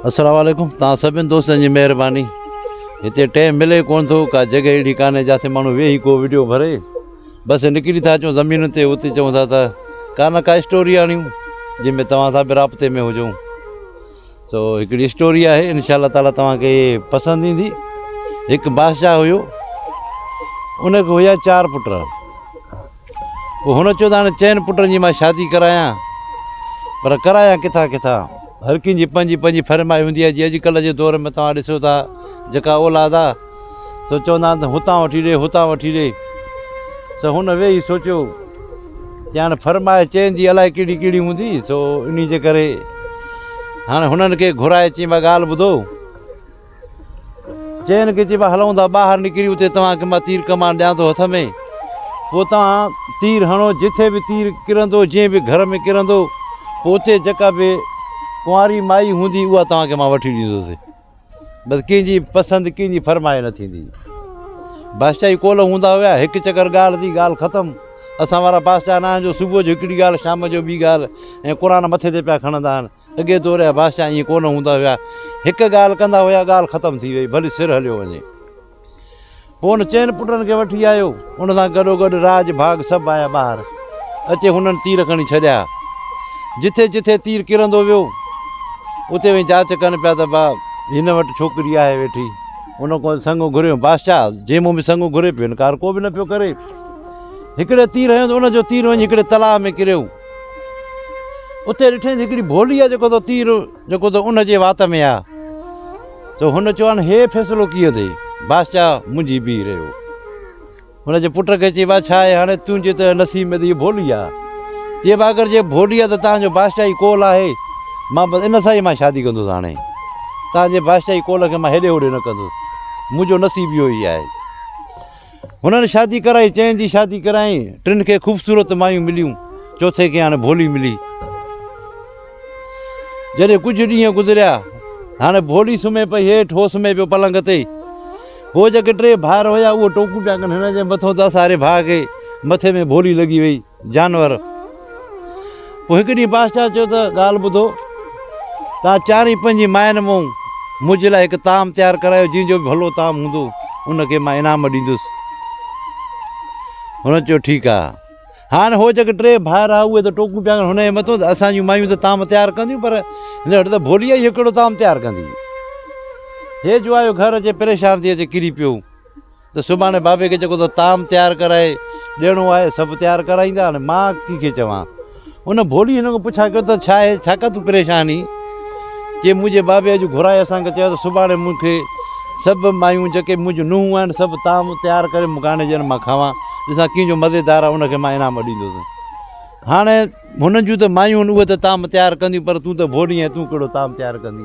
अस्सलाम वालेकुम। तव्हां सभिनि दोस्तनि जी महिरबानी। हिते टाइम मिले कोन थो, का जॻह अहिड़ी कान्हे जिते माण्हू वेही को वीडियो भरे। बसि निकिरी था अचूं ज़मीन ते, उते चऊं था त का स्टोरी आणियूं जंहिंमें तव्हां सां बि राब्ते में हुजूं। सो हिकिड़ी स्टोरी आहे, इंशाअल्लाह ताला तव्हांखे पसंदि ईंदी। हिकु बादशाह हुयो, उनखे हुया 4 पुट। पोइ हुन चयो त हाणे 4 पुटनि जी मां शादी करायां, पर करायां किथां किथां। हर कंहिंजी पंहिंजी फरमाइश हूंदी आहे। जीअं अॼुकल्ह जे दौर में तव्हां ॾिसो था, जेका औलाद आहे सो चवंदा आहिनि त हुतां वठी ॾे, हुतां वठी ॾे। सो हुन वेही सोचियो कि हाणे फरमाइश चइनि जी अलाए कहिड़ी कहिड़ी हूंदी। सो इन जे करे हाणे हुननि खे घुराए चई मां ॻाल्हि ॿुधो। चइनि खे चई मां हलूं था ॿाहिरि निकिरी, उते तव्हांखे मां तीर कमान ॾियां थो हथ में। पोइ तव्हां तीर हणो, जिथे बि तीर किरंदो, जीअं बि घर में किरंदो, पोइ उते जेका बि कुंवारी माई हूंदी उहा तव्हांखे मां वठी ॾींदुसि। बसि कंहिंजी पसंदि, कंहिंजी फरमाइश न थींदी। बादशाही कोल हूंदा हुआ, हिकु चकर ॻाल्हि थी, ॻाल्हि ख़तमु। असां वारा बादशाह न आहिनि जो सुबुह जो हिकिड़ी ॻाल्हि, शाम जो ॿी ॻाल्हि, ऐं क़ुर मथे ते पिया खणंदा आहिनि। अॻे दौर जा बादशाह ईअं कोन हूंदा हुआ, हिकु ॻाल्हि कंदा हुआ, ॻाल्हि ख़तमु थी वई, भली सिर हलियो वञे। पोइ हुन 4 पुटनि खे वठी आयो, उन सां गॾोगॾु राज भाग सभु आया ॿाहिरि। अचे हुननि तीर खणी छॾिया, जिथे जिथे तीर किरंदो वियो उते वञी जांच कनि पिया त भाउ हिन वटि छोकिरी आहे वेठी। उन खां संग घुरियो बादशाह, जंहिं मूं बि संग घुरे पियो, इनकार को बि न पियो करे। हिकिड़े तीर हयो त उनजो तीर वञी हिकिड़े तलाउ में किरियो। उते ॾिठईं त हिकिड़ी भोली आहे, जेको त तीर जेको त उनजे वात में आहे। त हुन चयो हाणे हे फ़ैसिलो कीअं थिए। बादशाह मुंहिंजी बीह रहियो। हुनजे पुट खे चई बा छा आहे, हाणे तुंहिंजे त नसीब में त इहा भोली आहे। चए बा अगरि जे भोली आहे त तव्हांजो बादशाही कोल आहे, मां बसि इन सां ई मां शादी कंदुसि। हाणे तव्हांजे बादशाही कोल खे मां हेॾे होॾे न कंदुसि, मुंहिंजो नसीब इहो ई आहे। हुननि शादी कराई, 4 जी शादी कराई। 3 खे ख़ूबसूरत मायूं मिलियूं, 4थे खे हाणे भोली मिली। जॾहिं कुझु ॾींहं गुज़रिया, हाणे भोली सुम्हे पई हेठि, हो सुम्हे पियो पलंग ते। हो जेके 3 भाउर हुया उहो टोकूं पिया कनि हिन जे मथां त असांजे भाउ खे मथे में भोली लॻी वई, जानवर। पोइ हिकु ॾींहुं बादशाह चयो त ॻाल्हि ॿुधो, तव्हां 4 पंहिंजी माइनि मां मुंहिंजे लाइ हिकु ताम तयारु करायो, जंहिंजो बि भलो ताम हूंदो उनखे मां इनाम ॾींदुसि। हुन चयो ठीकु आहे। हाणे हो जेके 3 भाउर आहे उहे त टोकूं पिया कनि हुनजे मथां त असांजूं मायूं त ताम तयारु कंदियूं, पर हिन वटि त भोली ई हिकिड़ो ताम तयारु कंदी। हे जो आयो घर अचे परेशान थी अचे, किरी पियो त सुभाणे बाबे खे जेको त ताम तयारु कराए ॾियणो आहे, सभु तयारु कराईंदा। हाणे मां कंहिंखे चवां। उन भोली हिन खां पुछा कयो त छा आहे, छा कर तूं परेशानी। चए मुंहिंजे बाबे अॼु घुराए असांखे चयो त सुभाणे मूंखे सभु मायूं जेके मुंहिंजूं नुंहं आहिनि सभु ताम तयारु करे मुकाने ॾियनि, मां खावां, ॾिसां कंहिंजो मज़ेदार आहे, उनखे मां इनाम ॾींदुसि। हाणे हुननि जूं त मायूं आहिनि, उहे त ताम तयारु कंदियूं, पर तूं त भोली आहीं, तूं कहिड़ो ताम तयारु कंदी।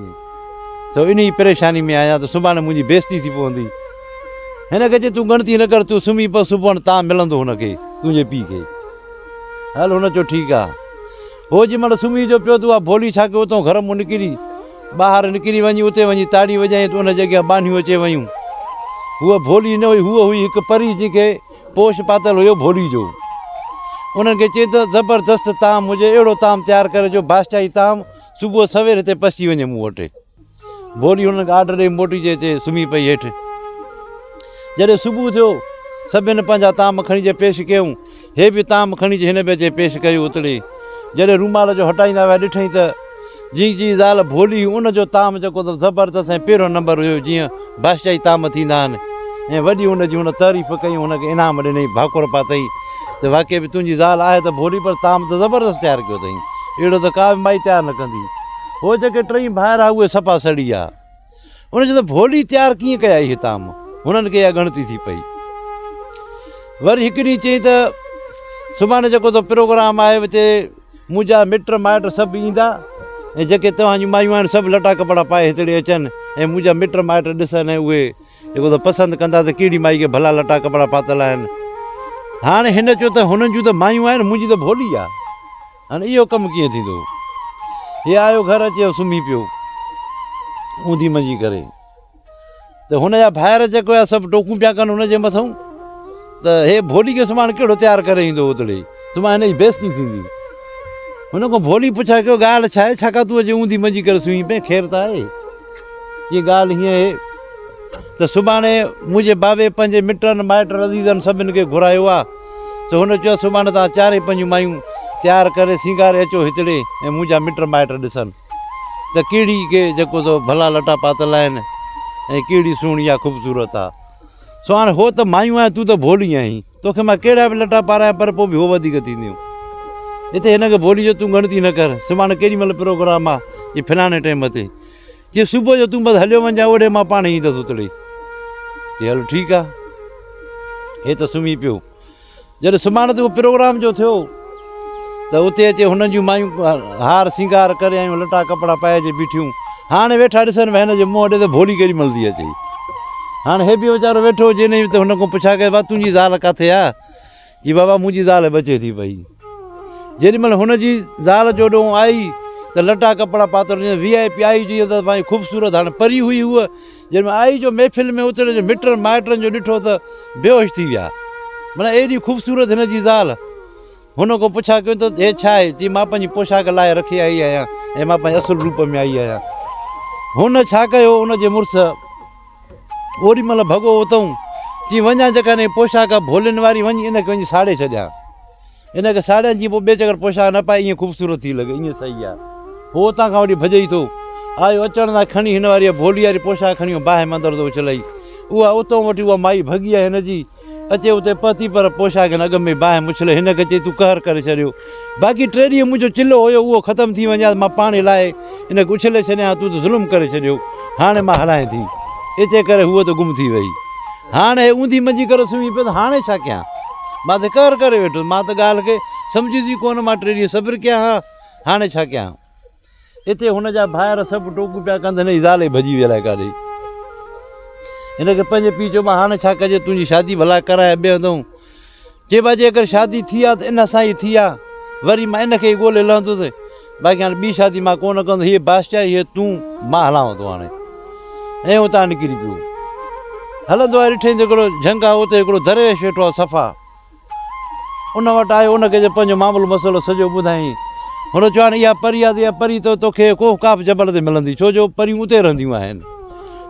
त इन ई परेशानी में आहियां, त सुभाणे मुंहिंजी बेइज़ती थी पवंदी। हिन खे चए तूं ॻणती न कर, तूं सुम्ही पओ, सुभाणे ताम मिलंदो हुनखे, तुंहिंजे पीउ खे। हल, हुन चयो ठीकु आहे। हो जंहिं महिल सुम्ही जो पियो त उहा भोली छा कयो, उतां घर मां निकिरी ॿाहिरि निकिरी वञी, उते वञी ताड़ी वॼाई त उन जॻह बानियूं अचे वयूं। उहा भोली न हुई, हूअ हुई हिकु परी, जंहिंखे पोश पातल हुयो भोली जो। उन्हनि खे चई त ज़बरदस्त ताम हुजे, अहिड़ो ताम तयारु करे जो बादशाही ताम सुबुह सवेर हिते पची वञे मूं वटि। भोली हुननि खे आर्डर ॾेई मोटी अचे, सुम्ही पई हेठि। जॾहिं सुबुह थियो, सभिनि पंहिंजा ताम खणी अचे पेश कयूं। हे बि ताम खणी अचे, हिन बि अचे पेश कयो उतड़े। जॾहिं रूमाल जो हटाईंदा हुआ ॾिठईं त जी ज़ाल भोली, उनजो ताम जेको त ज़बरदस्त ऐं पहिरियों नंबर हुयो, जीअं बादशाही ताम थींदा आहिनि। ऐं वॾी हुनजी हुन तारीफ़ कई, हुनखे इनाम ॾिनई, भाकुर पातई त वाक़ई बि तुंहिंजी ज़ाल आहे त भोली, पर ताम त ज़बरदस्त तयारु कयो अथई, अहिड़ो त का बि माई तयारु न कंदी। हो जेके 3 भाउर आहे उहे सफ़ा सड़ी आहे। उन चयो त भोली तयारु कीअं कया इहे ताम, हुननि खे इहा ॻणती थी पई। वरी हिकु ॾींहुं चई त सुभाणे जेको त प्रोग्राम आहे, हिते मुंहिंजा मिट माइट सभु ईंदा, ऐं जेके तव्हांजूं मायूं आहिनि सभु लटा कपिड़ा पाए हिते अचनि, ऐं मुंहिंजा मिट माइट ॾिसनि, ऐं उहे जेको त पसंदि कंदा त कहिड़ी माई खे भला लटा कपिड़ा पातल आहिनि। हाणे हिन चयो त हुननि जूं त मायूं आहिनि, मुंहिंजी त भोली आहे। हाणे इहो कमु कीअं थींदो। हे आयो घर अचे, सुम्ही पियो ऊंधी मंझी करे। त हुनजा भाइर जेको आहे सभु टोकूं पिया कनि हुनजे मथां त हे भोली खे सुभाणे कहिड़ो तयारु करे ईंदो उतड़े, सुभाणे हिन जी बेइज़ती थींदी। हुन खां भोली पुछा कयो ॻाल्हि छा आहे, छाकाणि तूं अॼु ऊंधी मंझी करे सुम्ही पए, ख़ैर त आहे। ये ॻाल्हि हीअं आहे त सुभाणे मुंहिंजे बाबे पंहिंजे मिटनि माइटनि अज़ीज़नि सभिनि खे घुरायो आहे त हुन चयो सुभाणे तव्हां चारई पंहिंजूं मायूं तयारु करे सींगारे अचो हिकिड़े ऐं मुंहिंजा मिट माइट ॾिसनि त कहिड़ी के जेको तो भला लटा पातल आहिनि ऐं कहिड़ी सुहिणी आहे ख़ूबसूरत आहे। सो हाणे हो त मायूं आहिनि तूं त भोली आहीं, तोखे मां कहिड़ा बि लटा पारायां पर पोइ बि हो वधीक थींदियूं। हिते हिनखे भोली जो तूं गणती न कर, सुभाणे केॾी महिल प्रोग्राम आहे ये फलाणे टाइम ते, जीअं सुबुह जो तूं बसि हलियो वञा ओॾे मां पाण ईंदुसि उतड़े। चई हलो ठीकु आहे। हे त सुम्ही पियो। जॾहिं सुभाणे ते उहो प्रोग्राम जो थियो त उते अचे हुननि जूं मायूं हार सिंगार करे आयूं, लटा कपिड़ा पाइजे बीठियूं। हाणे वेठा ॾिसनि भई हिन जे मुंहुं ॾे त भोली केॾी महिल थी अचे। हाणे हे बि वीचारो वेठो हुजे न त हुन खां पुछा कयो भाउ तुंहिंजी ज़ाल किथे आहे? जी बाबा मुंहिंजी ज़ाल बचे थी पई। जेॾी महिल हुनजी ज़ाल जो ॾोंहुं आई त लटा कपिड़ा पातल VIP आई जीअं त भाई ख़ूबसूरत हाणे परी हुई उहा, जंहिंमें आई जो महफ़िल में उते जो मिटनि माइटनि जो ॾिठो त बेहोश थी विया। माना एॾी ख़ूबसूरत हिन जी ज़ाल। हुन खां पुछा कयो त हे छा आहे? चई मां पंहिंजी पोशाक लाइ रखी आई आहियां ऐं मां पंहिंजे असुल रूप में आई आहियां। हुन छा कयो, हुनजे मुड़ुस ओॾी महिल भॻो उतां, चई वञा जेकॾहिं पोशाक भोलियुनि वारी वञी इनखे वञी साड़े छॾियां, इनखे साड़ियां जीअं पोइ ॿिए चकर पोशाक न पाए ईअं ख़ूबसूरत थी लॻे, ईअं सही आहे। हो उतां खां वठी भॼई थो आयो, अचण सां खणी हिन वारी भोली वारी पोशाक खणी बाहि मंदर थो उछलाई। उहा उतां वठी उहा माई भॻी आहे हिनजी, अचे उते पती पर पोशाक हिन अॻ में बाहि मुछले। हिनखे चई तूं कहर करे छॾियो, बाक़ी 3 ॾींहं मुंहिंजो चिल्लो हुयो उहो ख़तमु थी वञा मां पाणी लाइ हिनखे उछले छॾियां, तूं त ज़ुल्म करे छॾियो, हाणे मां हलायां थी। इते करे हूअ त गुम थी वई। हाणे ऊंधी मंझी करे सुम्ही पियो त हाणे छा कयां? मां त कहर करे वेठो, मां त ॻाल्हि खे सम्झी कोन, मां 3 ॾींहं सब्र कयां हा, हाणे छा कयां? हिते हुनजा भाइर सभु टोकूं पिया कंदा, हिन जी ज़ाल भॼी वियल आहे काॾे। हिनखे पंहिंजे पीउ चयो मां हाणे छा कजे, तुंहिंजी शादी भला कराए ॿिए हंधि। चइबो आहे जेकर शादी थी आहे त इन सां ई थी आहे, वरी मां इनखे ई ॻोल्हे लहंदुसि, बाक़ी हाणे ॿी शादी मां कोन कंदुसि। हीअ बादशाह हीअ तूं, मां हलांव थो हाणे। ऐं उतां निकिरी पियो हलंदो आहे। ॾिठईं त हिकिड़ो झंग आहे, उते हिकिड़ो दरवेश वेठो आहे सफ़ा, उन वटि आयो, उनखे जो पंहिंजो मामूलु मसइलो सॼो ॿुधाईं। हुन चयो हाणे इहा परी आहे त इहा परी त तोखे कोहकाफ जबल ते मिलंदी, छो जो परियूं उते रहंदियूं आहिनि।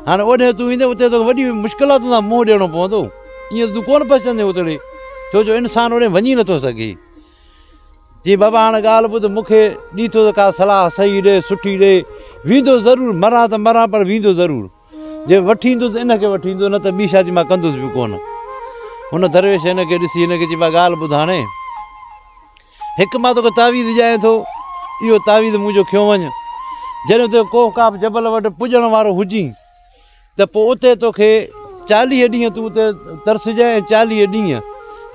हाणे ओॾे तूं ईंदे उते तोखे वॾी मुश्किलातुनि सां मुंहुं ॾियणो पवंदो, ईअं तूं कोन पहुचंदे उते, छो जो इंसानु ओॾे वञी नथो सघे। जी बाबा हाणे ॻाल्हि ॿुध, मूंखे ॾीठो त का सलाह सही ॾे, सुठी ॾे, वेंदो ज़रूरु, मरां त मरां पर वेंदो ज़रूरु, जे वठी ईंदो त इनखे वठी ईंदो, न त ॿी शादी मां कंदुसि बि कोन। हुन दरवेश हिनखे ॾिसी हिनखे चइबो आहे ॻाल्हि ॿुध, हाणे हिकु मां तोखे तावीज़ ॾियां थो, इहो तावीज़ मुंहिंजो खयो वञु, जॾहिं तोखे कोहकाफ जबल वटि पुॼण वारो हुजी त पोइ उते तोखे 40 ॾींहं तूं उते तरसजांइ, 40 ॾींहं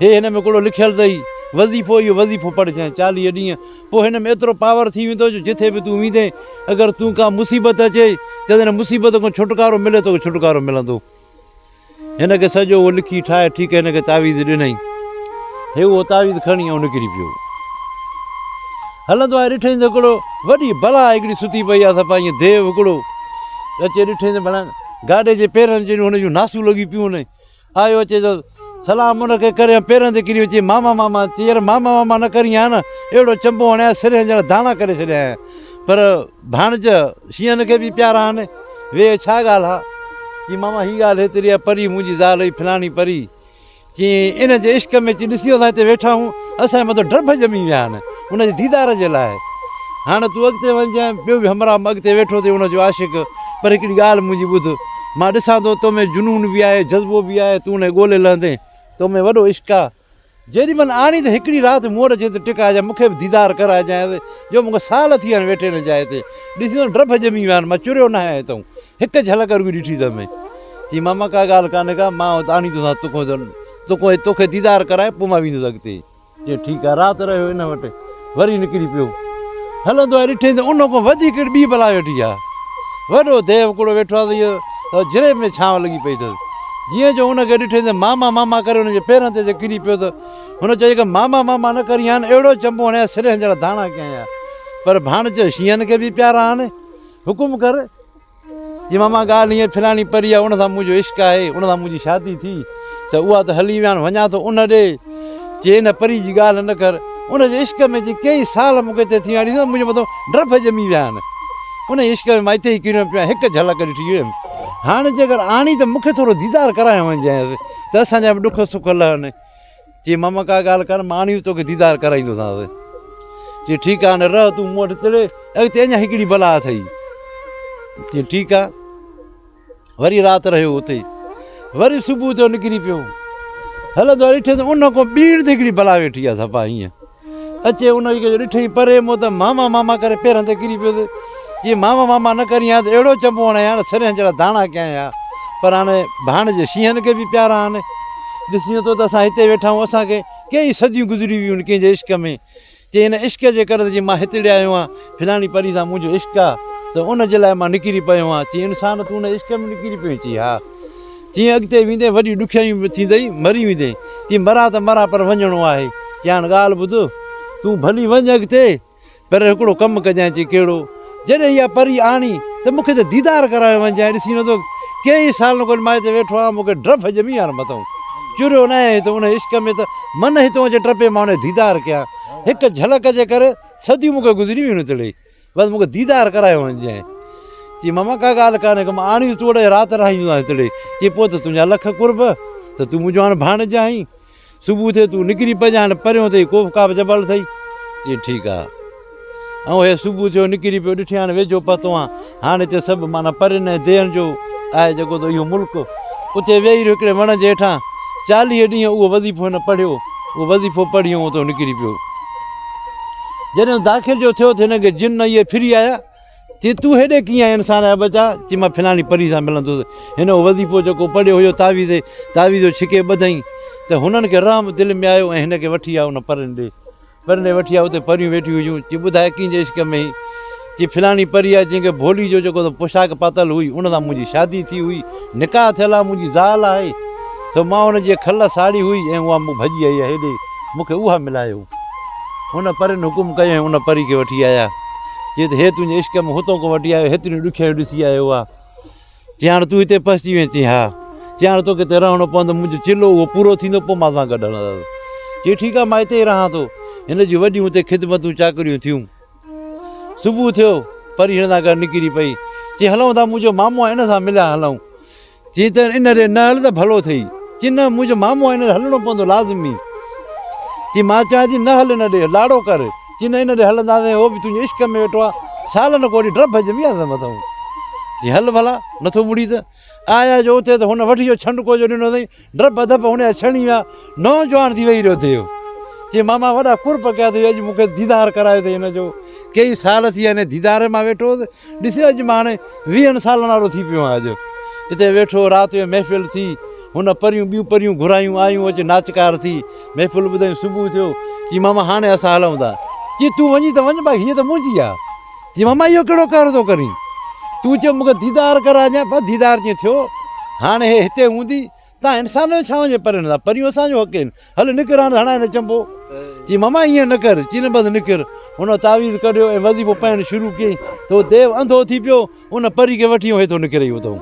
हे हिन में हिकिड़ो लिखियलु अथई वज़ीफ़ो, इहो वज़ीफ़ो पढ़जांइ 40 ॾींहं। पोइ हिन में एतिरो पावर थी वेंदो जो जिथे बि तूं वेंदे, अगरि तूं का मुसीबत अचे त हिन मुसीबत खां छुटकारो मिले तोखे छुटकारो मिलंदो। हिनखे सॼो उहो लिखी ठाहे ठीकु आहे, हिनखे तावीज़ ॾिनई। हे उहो तावीज़ खणी ऐं निकिरी पियो हलंदो आहे। ॾिठईं त हिकिड़ो वॾी भला हिकिड़ी सुती पई आहे सफ़ा ईअं देव हिकिड़ो अचे, ॾिठईं त भला गाॾे जे पेरनि जहिड़ियूं हुन जूं नासूं लॻी पियूं हुन। आयो अचे त सलाम हुनखे करे पेरनि ते किरी अचे, मामा मामा। चई यार मामा मामा न करी हा न, अहिड़ो चंबो हणिया सिर ॼण दाणा करे छॾिया आहिनि, पर भाणज शींहनि खे बि प्यारा आहिनि, वे छा ॻाल्हि आहे? चई मामा हीअ ॻाल्हि हेतिरी आहे, परी मुंहिंजी ज़ाल हुई फलाणी परी, चई इन जे इश्क में चई ॾिसी असां हिते वेठा आहियूं, असांजे मथां डब ॼमी विया आहिनि हुनजे दीदार जे लाइ। हाणे तूं अॻिते वञजांइ, ॿियो बि हमरा अॻिते वेठो थिए हुनजो आशिक़, पर हिकिड़ी ॻाल्हि मुंहिंजी ॿुध, मां ॾिसां थो तो में जुनून बि आहे, जज़्बो बि आहे, तूं उन ॻोल्हे लहंदे, तो में वॾो इश्क आहे। जेॾी महिल आणी त हिकिड़ी राति मूं वटि अचे त टिकाइजांइ, मूंखे बि दीदार कराइजांइ, जो मूंखे साल थी विया आहिनि वेठे हिन जाइ ते, ॾिसी डब ॼमी विया आहिनि, मां चुरियो न आहियां हितां, हिकु झलक रुॻी ॾिठी त में। चई मामा का ॻाल्हि कान्हे का, मां आणी तोखां तोखे दीदार कराए पोइ मां वेंदुसि अॻिते। चई ठीकु आहे। राति रहियो हिन वटि, वरी निकिरी पियो हलंदो आहे। ॾिठईं त उन खां वधीक ॿी बला वेठी आहे, वॾो देव हिकिड़ो वेठो आहे, त इहो जिरे में छांव लॻी पई अथसि। जीअं जो हुनखे ॾिठईं त मामा मामा करे हुनजे पेरनि ते किरी पियो, त हुन चई की मामा मामा न करी आहिनि, अहिड़ो चंबो हणिया सिर जहिड़ा दाणा कया आहिनि, पर भाणज शींहनि खे बि प्यारा आहिनि, हुकुम कर। जी मामा ॻाल्हि हीअं फलाणी परी आहे, उन सां मुंहिंजो इश्क आहे, उन सां मुंहिंजी शादी थी, त उहा त हली विया आहिनि, वञा थो उन ॾे। चई इन परी जी ॻाल्हि न कर, उनजे इश्क में चई कई साल मूंखे हिते थी विया आहिनि, मुंहिंजे मथां डब ॼमी विया आहिनि, उन इश्क में मां हिते ई किरियो पियो हिकु झलक ॾिठी वियुमि। हाणे जेकर आणी त मूंखे थोरो दीदार करायो वञिजांइ त असांजा बि ॾुख सुख लहनि। चई मामा का ॻाल्हि कर, मां आणी तोखे दीदार कराईंदोसांसि। चई ठीकु आहे, हाणे रह तूं मूं वटि तिड़े, अॻिते अञा हिकिड़ी बला अथई। चई ठीकु आहे, वरी राति रहियो उते, वरी सुबुह जो निकिरी पियो हलंदो ॾिठे त उन खां ॿीड़ ते हिकिड़ी बला वेठी आहे सफ़ा हीअं अचे। उनखे ॾिठई परे मूं त मामा मामा करे पेरनि ते किरी पियो। जीअं मामा मामा न करी आहे त अहिड़ो चंबो हाणे हाणे सरिया जहिड़ा दाणा कयां हा। पर हाणे भाणजे शींहनि खे बि प्यारा आहिनि। ॾिसी थो त असां हिते वेठा आहियूं, असांखे कई सदियूं गुज़री वियूं आहिनि कंहिंजे इश्क में। चई हिन इश्क जे करे जीअं मां हिते आयो आहियां, फिलाणी परी सां मुंहिंजो इश्क आहे त उन जे लाइ मां निकिरी पियो आहियां। चई इंसान तूं हुन इश्क में निकिरी पियो। चई हा। चई अॻिते वेंदे वॾी ॾुखियाई थींदई, मरी वेंदे। चई मरा त मरा पर वञिणो आहे। चई हाणे ॻाल्हि ॿुध, तूं भली वञ अॻिते, पर हिकिड़ो कमु कजांइ। चई कहिड़ो? जॾहिं इहा परी आणी त मूंखे त दीदार करायो वञिजांइ। ॾिसी नथो कई सालनि खां मां हिते वेठो आहियां, मूंखे डप ॼमी आहे मथां, चुरियो न आहे त उन इश्क में त मन हितां अचे टपे मां हुन दीदार कयां। हिकु झलक जे करे सदियूं मूंखे गुज़री वियूं तिड़े, बसि मूंखे दीदार करायो वञिजांइ। चई मामा का ॻाल्हि कान्हे को, मां आणी तूं वटि राति रहाईंदो तिड़े। चई पोइ त तुंहिंजा लख कुर्ब, त तूं मुंहिंजो हाणे भाणेजा आहीं। सुबुह थिए तूं निकिरी पइजांइ, हाणे परियों अथई कोफ़ का बि जबल अथई। चई ठीकु आहे। ऐं हे सुबुह जो निकिरी पियो, ॾिठी हाणे वेझो पतो आहे हाणे हिते सभु माना परियुनि ऐं देयनि जो आहे जेको त इहो मुल्क। उते वेही रहियो हिकिड़े वण जे हेठां 40 ॾींहं उहो वज़ीफ़ो हिन पढ़ियो। उहो वज़ीफ़ो पढ़ी ऐं उतो निकिरी पियो। जॾहिं दाख़िल जो थियो त हिनखे जिन इहे फिरी आया। चई तूं हेॾे कीअं आहे इंसान जा बचा? चई मां फिलाणी परी सां मिलंदुसि। हिन वज़ीफ़ो जेको पढ़ियो हुयो तावीज़ छिके ॿधई त हुननि खे रहम दिलि में आयो ऐं हिनखे वठी आयो हुन परियुनि ॾे। परियुनि ॾे वठी आयो, उते परियूं वेठी हुयूं। चई ॿुधाए कंहिंजे इश्क में? चई फिलाणी परी आहे जंहिंखे भोली जो जेको त पोशाक पातल हुई, उन सां मुंहिंजी शादी थी हुई, निकाह थियल आहे, मुंहिंजी ज़ाल आहे। त मां हुनजी खल साड़ी हुई ऐं उहा मूं भॼी आई आहे हेॾे, मूंखे उहा मिलायो। हुन परियुनि हुकुम कयो ऐं उन परी खे वठी आया। चई त हे तुंहिंजे इश्क में हुतां खां वठी आयो, हेतिरियूं ॾुखियाईयूं ॾिसी आयो आहे। चई हाणे तूं हिते फसी वञे? चई हा। चई हाणे तोखे हिते रहणो पवंदो, मुंहिंजो चिलो उहो पूरो थींदो पोइ मां सां गॾु हलंदुसि। चई ठीकु आहे, मां हिते ई रहां थो। हिन जूं वॾियूं हुते ख़िदमतूं चाकरियूं थियूं। सुबुह थियो, परी हिन सां गॾु निकिरी पई। चई हलूं था, मुंहिंजो मामो आहे इन सां मिलिया हलूं। चई त इन ॾे न हल त भलो अथई। चई न, मुंहिंजो मामो आहे, इन ॾे हलणो पवंदो लाज़मी। चई मां चवां थी न हल इन ॾे, लाड़ो कर। चई न, इन ॾे हलंदासीं, उहो बि तुंहिंजे इश्क में वेठो आहे, सालनि खां वठी डप ॼमी आहे मथां। चई हल भला, नथो मुड़ी त आया जो उते त हुन वठी वियो छंडको जो ॾिनो अथई, डप धप हुन जा छणी विया, नौजवान थी वेही रहियो थियो। चई मामा वॾा कुर्ब कया अथई, अॼु मूंखे दीदार करायो अथई हिन जो। कई साल थी विया हिन दीदार मां वेठो हुउसि। ॾिसे अॼु मां हाणे 20 सालनि वारो थी पियो आहियां। अॼु हिते वेठो, राति जो महफ़िल थी, हुन परियूं ॿियूं परियूं घुरायूं आयूं, अॼु नाचकार थी, महफ़िल ॿुधायूं। सुबुह थियो। चई मामा हाणे असां हलूं था। चई तूं वञी त वञ भाई, हीअं त मुंहिंजी आहे। चई मामा इहो कहिड़ो कार थो करीं? तूं चयो मूंखे दीदार कराइजांइ, बसि दीदार जीअं थियो। हाणे हे हिते हूंदी, तव्हां इंसान जो छा वञे परियुनि सां? परियूं असांजो हक़ आहिनि, हल निकिर हाणे हणाए न चंबो। चई मामा ईअं न कर। चई न बसि निकिर। हुन तावीज़ कढियो ऐं वज़ीफ़ो पाइणु शुरू कयईं त उहो देव अंधो थी पियो, उन परी खे वठी हेठो निकिरे उतां।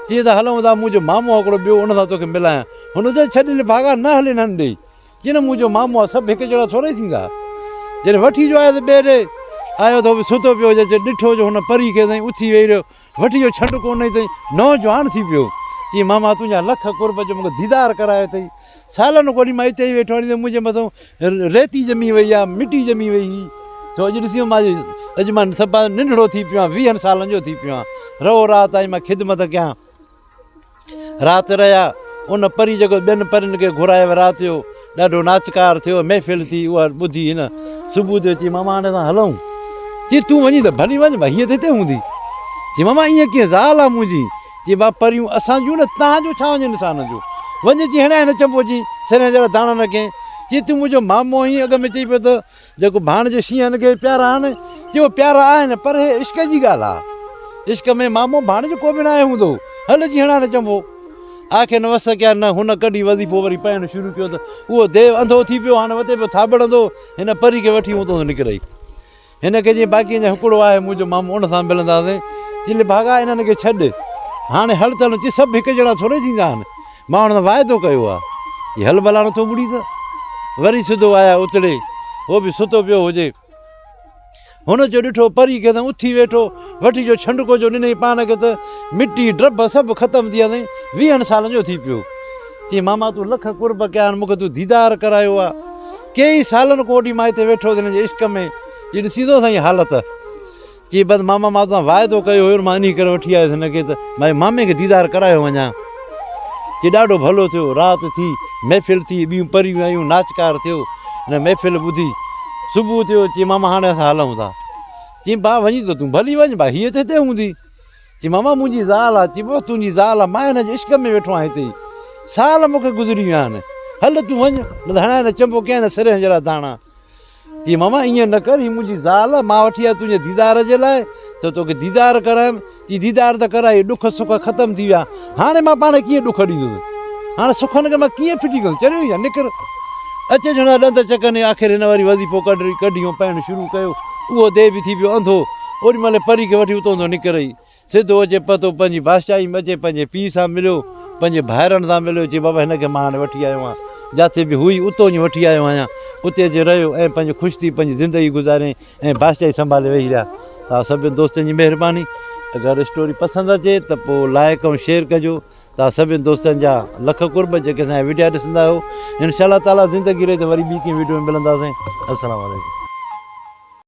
चई त हलूं था, मुंहिंजो मामो आहे हिकिड़ो ॿियो, उन सां तोखे मिलायां। हुन चयो छॾ भागा, न हले हिननि ॾे। चई न, मुंहिंजो मामो आहे, सभु हिकु जहिड़ा थोरे थींदा। जॾहिं वठी जो आयो त ॿिए ॾे आयो त सुतो पियो हुजे। ॾिठो जो हुन परी खे ताईं उथी वेही रहियो, वठी वियो छंड कोन ताईं, नौजवान थी पियो। चई मामा तुंहिंजा लख कुर्ब जो मूंखे दीदार करायो अथई, सालनि खां वठी मां हिते ई वेठो आहियां, मुंहिंजे मथां रेती ॼमी वई आहे, मिटी ॼमी वई हुई। छो अॼु ॾिसी मां अॼु मां सभु नंढड़ो थी पियो आहियां, 20 सालनि जो थी पियो आहियां। रहो राति आई मां ख़िदमत कयां। राति रहिया, उन परी जेको ॿियनि परियुनि खे घुरायो राति जो, ॾाढो नाचकार थियो, महफ़िल थी, उहा ॿुधी हिन। सुबुह जो चई मामा हाणे असां हलूं। चई तूं वञी त भली वञ भाई, हीअं त हिते हूंदी। चई मामा ईअं कीअं, ज़ाल आहे मुंहिंजी। चई बा परियूं असां जूं न, तव्हांजो छा वञे इंसान जो, वञ। चई हणाए न चंबो। चई सरिया जहिड़ा दाणा न कयईं। चई तूं मुंहिंजो मामो आहीं, अॻ में चई पियो त जेको भाणजे शींहनि खे प्यारा आहिनि। चई उहो प्यारा आहिनि, पर हे इश्क जी ॻाल्हि आहे, इश्क में मामो भाणेजो को बि न आहे हूंदो, हल जी हणाए न चंबो। आख़िर न वस कया न, हुन कढी वज़ीफ़ो वरी पाइणु शुरू कयो त उहो देव अंधो थी पियो, हाणे वते पियो थाबड़ंदो, हिन परी खे वठी उतां निकिरई। हिन खे चई बाक़ी अञा हिकिड़ो आहे मुंहिंजो मामो, उन सां मिलंदासीं। चई भागा इन्हनि खे छॾ, हाणे हल त हलूं। चई सभु हिकु जहिड़ा थोरे थींदा आहिनि, मां हुन सां वाइदो कयो आहे। चई हल भला, नथो मुड़ी त। वरी सिधो आया उतड़े, उहो बि सुतो पियो हुजे। हुन जो ॾिठो परी खे त उथी वेठो वठी जो छंडको जो ॾिनई पाण खे त मिटी ड्रब सभु ख़तमु थी विया अथई 20 सालनि जो थी पियो चई मामा तूं लख कुर्ब कया आहिनि मूंखे तूं दीदार करायो आहे कई सालनि खां ओॾी मां हिते वेठो हिन जे इश्क में इहा ॾिसी थो साईं हालत चई बसि मामा मां तव्हां वाइदो कयो हुयो मां इन करे वठी आयुसि हिनखे त भाई मामे खे दीदार करायो वञा चई ॾाढो भलो थियो राति थी महफ़िल थी ॿियूं परियूं आयूं नाचकार थियो हिन महफ़िल ॿुधी सुबुह थियो चई मामा हाणे असां हलूं था चई भाउ वञी त तूं भली वञ भाउ हीअ त हिते हूंदी चई मामा मुंहिंजी ज़ाल आहे चई पोइ तुंहिंजी ज़ाल आहे मां हिन जे इश्क में वेठो आहियां हिते साल मूंखे गुज़री विया आहिनि हल तूं वञ न त हाणे चंबो कयां न सिरे जहिड़ा दाणा चई मामा ईअं न कर हीअ मुंहिंजी ज़ाल आहे मां वठी आयो तुंहिंजे दीदार जे लाइ त तोखे दीदार करायमि चई दीदार त कराई ॾुख सुख ख़तमु थी विया हाणे मां पाण कीअं ॾुख ॾींदुसि हाणे सुखनि खे मां कीअं फिटी कंदुसि चढ़ियो या निकिर अचे ॼणा ॾंद चकनि आख़िर हिन वरी वज़ीफ़ो कढियो पाइणु शुरू कयो उहो देह बि थी पियो अंधो ओॾी महिल परी खे वठी उतां निकिरई सिधो अचे पतो पंहिंजी बादशाही में अचे पंहिंजे पीउ सां मिलियो पंहिंजे भाइरनि सां मिलियो चई बाबा हिनखे मां हाणे वठी आयो आहियां जिते बि हुई उतो ई वठी आयो आहियां उते जे रहियो ऐं पंहिंजो ख़ुशि थी पंहिंजी ज़िंदगी गुज़ारे ऐं बादशाही संभाले वेही रहिया तव्हां सभिनि दोस्तनि जी महिरबानी अगरि स्टोरी पसंदि अचे त पोइ लाइक ऐं शेयर कजो तव्हां सभिनि दोस्तनि जा लख कुर्ब जेके असांजा वीडियो ॾिसंदा आहियो इनशा ताला ज़िंदगी रहे त वरी ॿी कंहिं वीडियो में मिलंदासीं अस्सलाम वालेकुम